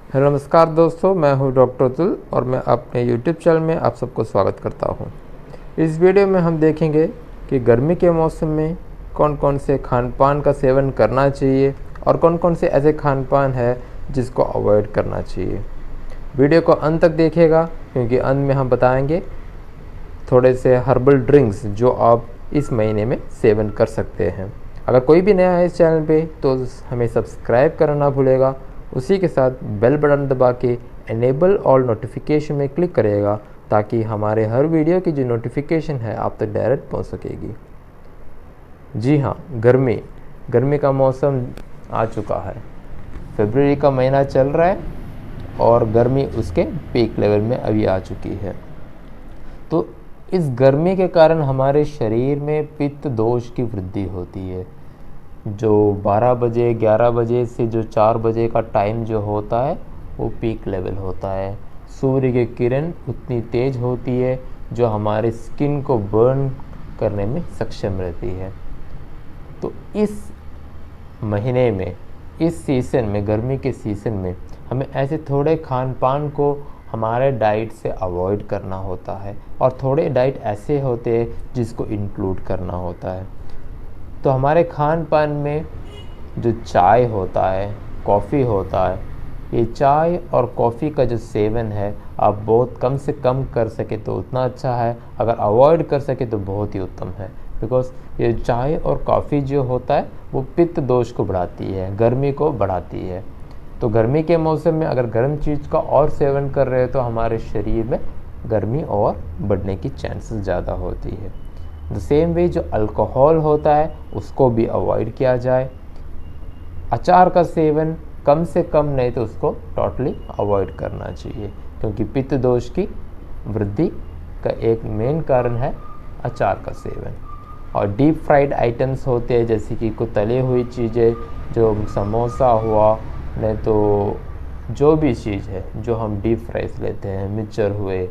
Hello नमस्कार दोस्तों, मैं हूं डॉक्टर अतुल और मैं अपने यूट्यूब चैनल में आप सबको स्वागत करता हूं। इस वीडियो में हम देखेंगे कि गर्मी के मौसम में कौन कौन से खान पान का सेवन करना चाहिए और कौन कौन से ऐसे खान पान है जिसको अवॉइड करना चाहिए। वीडियो को अंत तक देखिएगा क्योंकि अंत में हम बताएंगे थोड़े से हर्बल ड्रिंक्स जो आप इस महीने में सेवन कर सकते हैं। अगर कोई भी नया है इस चैनल पे तो हमें सब्सक्राइब करना ना भूलेगा। उसी के साथ बेल बटन दबा के एनेबल ऑल नोटिफिकेशन में क्लिक करेगा ताकि हमारे हर वीडियो की जो नोटिफिकेशन है आप तक डायरेक्ट पहुंच सकेगी। जी हाँ, गर्मी का मौसम आ चुका है। फरवरी का महीना चल रहा है और गर्मी उसके पीक लेवल में अभी आ चुकी है। तो इस गर्मी के कारण हमारे शरीर में पित्त दोष की वृद्धि होती है। जो 12 बजे 11 बजे से जो 4 बजे का टाइम जो होता है वो पीक लेवल होता है। सूर्य की किरण उतनी तेज होती है जो हमारे स्किन को बर्न करने में सक्षम रहती है। तो इस महीने में, इस सीज़न में, गर्मी के सीज़न में हमें ऐसे थोड़े खान पान को हमारे डाइट से अवॉइड करना होता है और थोड़े डाइट ऐसे होते हैं जिसको इंक्लूड करना होता है। तो हमारे खान पान में जो चाय होता है, कॉफ़ी होता है, ये चाय और कॉफ़ी का जो सेवन है आप बहुत कम से कम कर सके तो उतना अच्छा है। अगर अवॉइड कर सके तो बहुत ही उत्तम है। बिकॉज़ ये चाय और कॉफ़ी जो होता है वो पित्त दोष को बढ़ाती है, गर्मी को बढ़ाती है। तो गर्मी के मौसम में अगर गर्म चीज़ का और सेवन कर रहे हैं तो हमारे शरीर में गर्मी और बढ़ने की चांसेस ज़्यादा होती है। द सेम वे जो अल्कोहल होता है उसको भी अवॉइड किया जाए। अचार का सेवन कम से कम, नहीं तो उसको टोटली अवॉइड करना चाहिए क्योंकि पित्त दोष की वृद्धि का एक मेन कारण है अचार का सेवन। और डीप फ्राइड आइटम्स होते हैं जैसे कि कुछ तले हुई चीज़ें, जो समोसा हुआ, नहीं तो जो भी चीज़ है जो हम डीप फ्राइज लेते हैं, मिक्सचर हुए,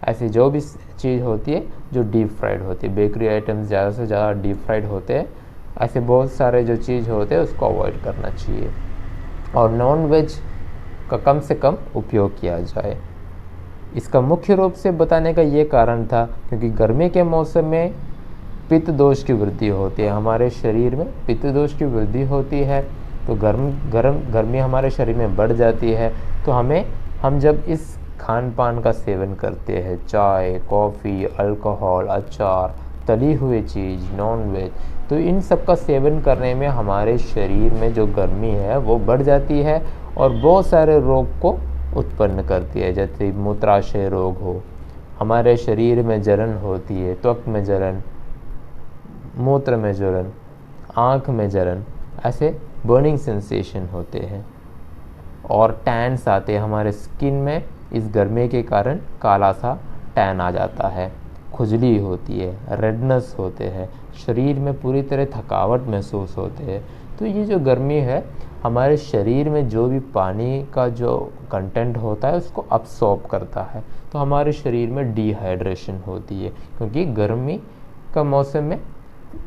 ऐसी जो भी चीज़ होती है जो डीप फ्राइड होती है, बेकरी आइटम्स ज़्यादा से ज़्यादा डीप फ्राइड होते हैं, ऐसे बहुत सारे जो चीज़ होते हैं उसको अवॉइड करना चाहिए। और नॉन वेज का कम से कम उपयोग किया जाए। इसका मुख्य रूप से बताने का ये कारण था क्योंकि गर्मी के मौसम में पित्त दोष की वृद्धि होती है। हमारे शरीर में पित्त दोष की वृद्धि होती है तो गर्मी हमारे शरीर में बढ़ जाती है। तो हम जब इस खान पान का सेवन करते हैं, चाय, कॉफ़ी, अल्कोहल, अचार, तली हुई चीज़, नॉन वेज, तो इन सब का सेवन करने में हमारे शरीर में जो गर्मी है वो बढ़ जाती है और बहुत सारे रोग को उत्पन्न करती है। जैसे मूत्राशय रोग हो, हमारे शरीर में जलन होती है, त्वक में जलन, मूत्र में जलन, आँख में जलन, ऐसे बर्निंग सेंसेशन होते हैं। और टैन्स आते हैं हमारे स्किन में। इस गर्मी के कारण काला सा टैन आ जाता है, खुजली होती है, रेडनेस होते हैं, शरीर में पूरी तरह थकावट महसूस होते हैं। तो ये जो गर्मी है हमारे शरीर में जो भी पानी का जो कंटेंट होता है उसको अब्सॉर्ब करता है। तो हमारे शरीर में डिहाइड्रेशन होती है क्योंकि गर्मी का मौसम में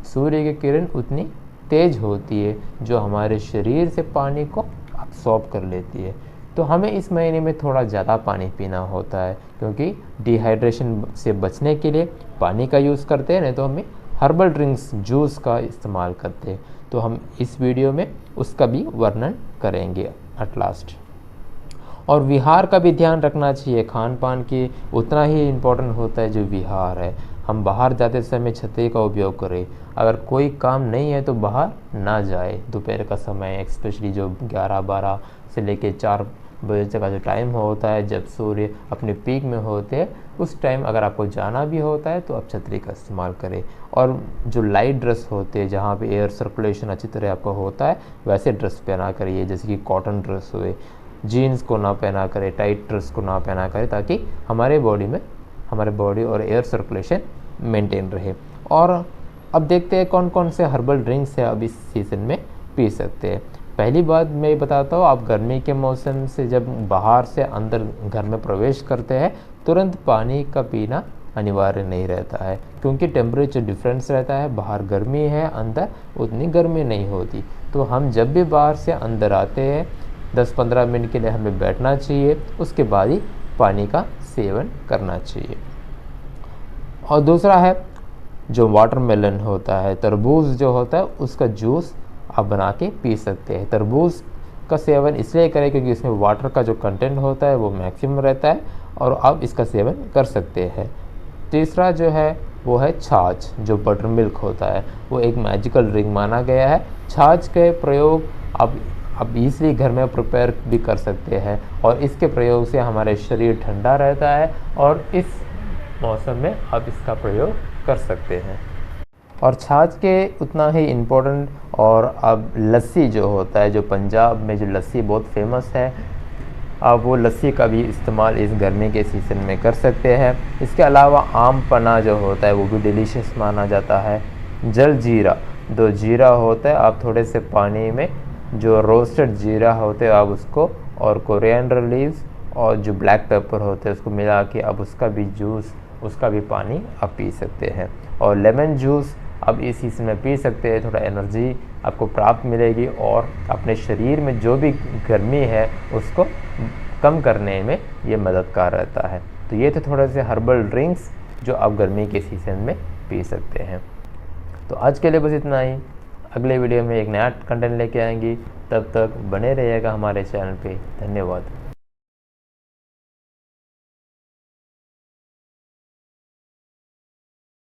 सूर्य की किरण उतनी तेज होती है जो हमारे शरीर से पानी को अब्सॉर्ब कर लेती है। तो हमें इस महीने में थोड़ा ज़्यादा पानी पीना होता है क्योंकि डिहाइड्रेशन से बचने के लिए पानी का यूज़ करते हैं, नहीं तो हमें हर्बल ड्रिंक्स, जूस का इस्तेमाल करते हैं। तो हम इस वीडियो में उसका भी वर्णन करेंगे एट लास्ट। और विहार का भी ध्यान रखना चाहिए। खान पान की उतना ही इम्पोर्टेंट होता है जो विहार है। हम बाहर जाते समय छतरी का उपयोग करें। अगर कोई काम नहीं है तो बाहर ना जाए। दोपहर का समय स्पेशली जो 11-12 से लेके 4 बजे तक का जो टाइम होता है जब सूर्य अपने पीक में होते हैं, उस टाइम अगर आपको जाना भी होता है तो आप छतरी का इस्तेमाल करें। और जो लाइट ड्रेस होते हैं जहाँ पे एयर सर्कुलेशन अच्छी तरह आपका होता है वैसे ड्रेस पहना करिए, जैसे कि कॉटन ड्रेस हुए। जीन्स को ना पहना करें, टाइट ड्रेस को ना पहना करें ताकि हमारे बॉडी और एयर सर्कुलेशन मेंटेन रहे। और अब देखते हैं कौन कौन से हर्बल ड्रिंक्स है अब इस सीज़न में पी सकते हैं। पहली बात मैं बताता हूँ, आप गर्मी के मौसम से जब बाहर से अंदर घर में प्रवेश करते हैं तुरंत पानी का पीना अनिवार्य नहीं रहता है क्योंकि टेम्परेचर डिफरेंस रहता है। बाहर गर्मी है, अंदर उतनी गर्मी नहीं होती। तो हम जब भी बाहर से अंदर आते हैं 10-15 मिनट के लिए हमें बैठना चाहिए, उसके बाद ही पानी का सेवन करना चाहिए। और दूसरा है जो वाटरमेलन होता है, तरबूज जो होता है उसका जूस आप बना के पी सकते हैं। तरबूज का सेवन इसलिए करें क्योंकि इसमें वाटर का जो कंटेंट होता है वो मैक्सिमम रहता है और आप इसका सेवन कर सकते हैं। तीसरा जो है वो है छाछ, जो बटर मिल्क होता है, वो एक मैजिकल ड्रिंक माना गया है। छाछ के प्रयोग आप ईज़िली घर में प्रिपेयर भी कर सकते हैं और इसके प्रयोग से हमारे शरीर ठंडा रहता है और इस मौसम में आप इसका प्रयोग कर सकते हैं। और छाछ के उतना ही इम्पोर्टेंट और अब लस्सी जो होता है, जो पंजाब में जो लस्सी बहुत फेमस है, आप वो लस्सी का भी इस्तेमाल इस गर्मी के सीज़न में कर सकते हैं। इसके अलावा आम पन्ना जो होता है वो भी डिलीशियस माना जाता है। जल जीरा, जो जीरा होता है आप थोड़े से पानी में जो रोस्टेड जीरा होते हैं आप उसको और कोरिएंडर लीव्स और जो ब्लैक पेपर होते हैं उसको मिला के आप उसका भी जूस, उसका भी पानी आप पी सकते हैं। और लेमन जूस आप इस सीज़न में पी सकते हैं, थोड़ा एनर्जी आपको प्राप्त मिलेगी और अपने शरीर में जो भी गर्मी है उसको कम करने में ये मददगार रहता है। तो ये थे थोड़े से हर्बल ड्रिंक्स जो आप गर्मी के सीज़न में पी सकते हैं। तो आज के लिए बस इतना ही। अगले वीडियो में एक नया कंटेंट लेके आएंगी, तब तक बने रहिएगा हमारे चैनल पे। धन्यवाद।